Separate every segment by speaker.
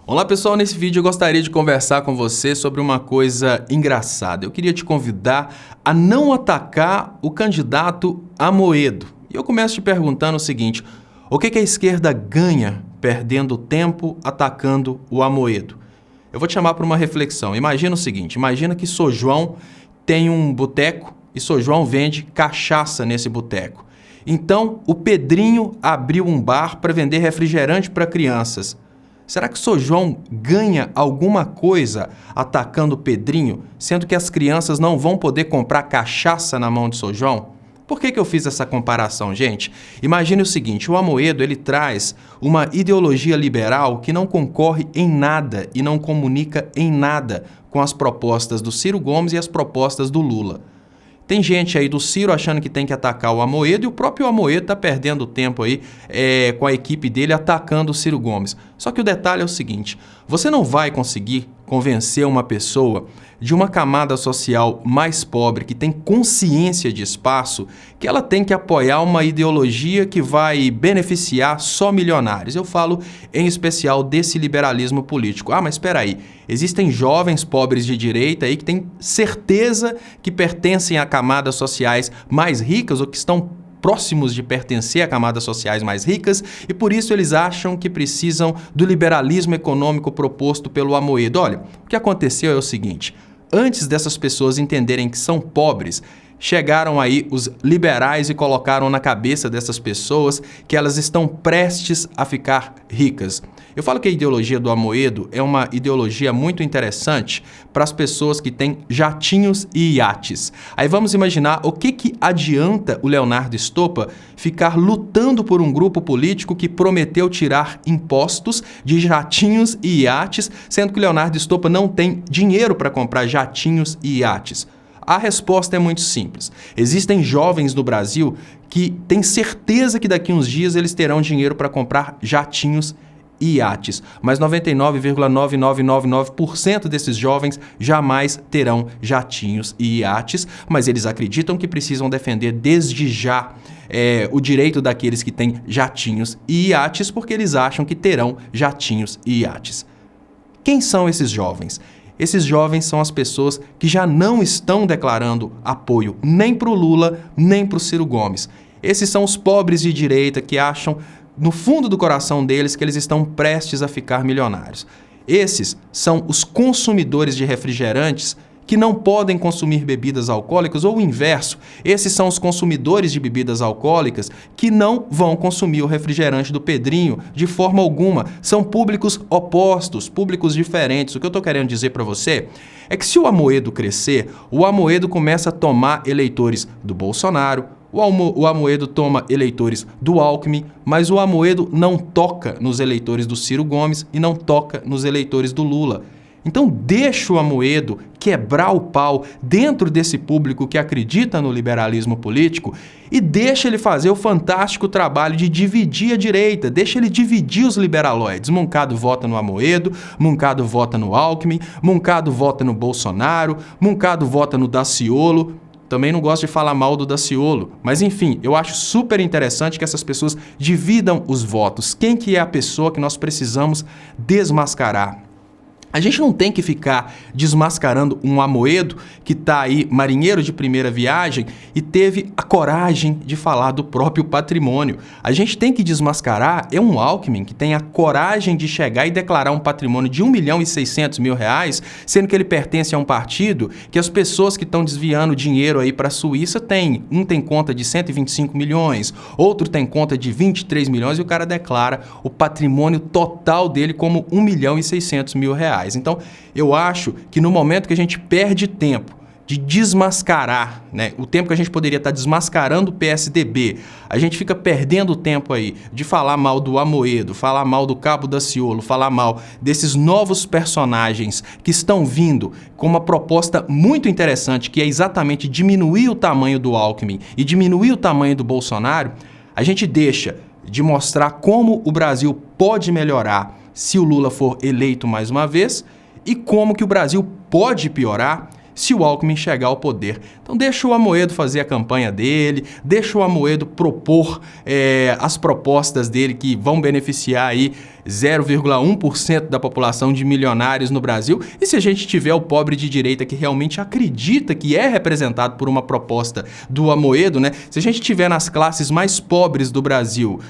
Speaker 1: Olá pessoal, nesse vídeo eu gostaria de conversar com você sobre uma coisa engraçada. Eu queria te convidar a não atacar o candidato Amoedo. E eu começo te perguntando o seguinte: o que a esquerda ganha perdendo tempo atacando o Amoedo? Eu vou te chamar para uma reflexão. Imagina o seguinte: imagina que São João tem um boteco e São João vende cachaça nesse boteco. Então o Pedrinho abriu um bar para vender refrigerante para crianças. Será que São João ganha alguma coisa atacando o Pedrinho, sendo que as crianças não vão poder comprar cachaça na mão de São João? Por que eu fiz essa comparação, gente? Imagine o seguinte: o Amoedo ele traz uma ideologia liberal que não concorre em nada e não comunica em nada com as propostas do Ciro Gomes e as propostas do Lula. Tem gente aí do Ciro achando que tem que atacar o Amoedo e o próprio Amoedo está perdendo tempo aí com a equipe dele atacando o Ciro Gomes. Só que o detalhe é o seguinte: você não vai conseguir convencer uma pessoa de uma camada social mais pobre, que tem consciência de espaço, que ela tem que apoiar uma ideologia que vai beneficiar só milionários. Eu falo em especial desse liberalismo político. Ah, mas espera aí, existem jovens pobres de direita aí que têm certeza que pertencem a camadas sociais mais ricas ou que estão próximos de pertencer a camadas sociais mais ricas e por isso eles acham que precisam do liberalismo econômico proposto pelo Amoedo. Olha, o que aconteceu é o seguinte: antes dessas pessoas entenderem que são pobres, chegaram aí os liberais e colocaram na cabeça dessas pessoas que elas estão prestes a ficar ricas. Eu falo que a ideologia do Amoedo é uma ideologia muito interessante para as pessoas que têm jatinhos e iates. Aí vamos imaginar o que adianta o Leonardo Stoppa ficar lutando por um grupo político que prometeu tirar impostos de jatinhos e iates, sendo que o Leonardo Stoppa não tem dinheiro para comprar jatinhos e iates. A resposta é muito simples. Existem jovens no Brasil que têm certeza que daqui a uns dias eles terão dinheiro para comprar jatinhos e iates, mas 99,9999% desses jovens jamais terão jatinhos e iates, mas eles acreditam que precisam defender desde já o direito daqueles que têm jatinhos e iates, porque eles acham que terão jatinhos e iates. Quem são esses jovens? Esses jovens são as pessoas que já não estão declarando apoio nem para o Lula, nem para o Ciro Gomes. Esses são os pobres de direita que acham, no fundo do coração deles, que eles estão prestes a ficar milionários. Esses são os consumidores de refrigerantes que não podem consumir bebidas alcoólicas, ou o inverso, esses são os consumidores de bebidas alcoólicas que não vão consumir o refrigerante do Pedrinho de forma alguma. São públicos opostos, públicos diferentes. O que eu estou querendo dizer para você é que se o Amoedo crescer, o Amoedo começa a tomar eleitores do Bolsonaro, o Amoedo toma eleitores do Alckmin, mas o Amoedo não toca nos eleitores do Ciro Gomes e não toca nos eleitores do Lula. Então deixa o Amoedo quebrar o pau dentro desse público que acredita no liberalismo político e deixa ele fazer o fantástico trabalho de dividir a direita, deixa ele dividir os liberaloides. Moncado vota no Amoedo, Moncado vota no Alckmin, Moncado vota no Bolsonaro, Moncado vota no Daciolo. Também não gosto de falar mal do Daciolo, mas enfim, eu acho super interessante que essas pessoas dividam os votos. Quem que é a pessoa que nós precisamos desmascarar? A gente não tem que ficar desmascarando um Amoedo que está aí, marinheiro de primeira viagem, e teve a coragem de falar do próprio patrimônio. A gente tem que desmascarar um Alckmin que tem a coragem de chegar e declarar um patrimônio de R$1.600.000, sendo que ele pertence a um partido que as pessoas que estão desviando dinheiro aí para a Suíça têm. Um tem conta de 125 milhões, outro tem conta de 23 milhões e o cara declara o patrimônio total dele como R$1.600.000. Então, eu acho que no momento que a gente perde tempo de desmascarar, o tempo que a gente poderia estar desmascarando o PSDB, a gente fica perdendo tempo aí de falar mal do Amoedo, falar mal do Cabo Daciolo, falar mal desses novos personagens que estão vindo com uma proposta muito interessante, que é exatamente diminuir o tamanho do Alckmin e diminuir o tamanho do Bolsonaro. A gente deixa de mostrar como o Brasil pode melhorar se o Lula for eleito mais uma vez e como que o Brasil pode piorar se o Alckmin chegar ao poder. Então deixa o Amoedo fazer a campanha dele, deixa o Amoedo propor as propostas dele que vão beneficiar aí 0,1% da população de milionários no Brasil, e se a gente tiver o pobre de direita que realmente acredita que é representado por uma proposta do Amoedo, né? Se a gente tiver nas classes mais pobres do Brasil,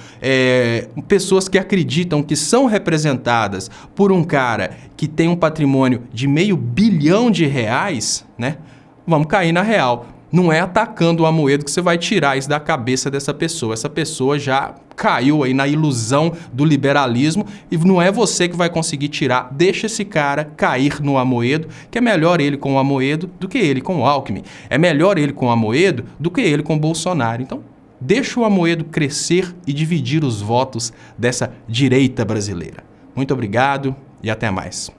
Speaker 1: pessoas que acreditam que são representadas por um cara que tem um patrimônio de R$500 bilhão, né? Vamos cair na real. Não é atacando o Amoedo que você vai tirar isso da cabeça dessa pessoa. Essa pessoa já caiu aí na ilusão do liberalismo e não é você que vai conseguir tirar. Deixa esse cara cair no Amoedo, que é melhor ele com o Amoedo do que ele com o Alckmin. É melhor ele com o Amoedo do que ele com o Bolsonaro. Então, deixa o Amoedo crescer e dividir os votos dessa direita brasileira. Muito obrigado e até mais.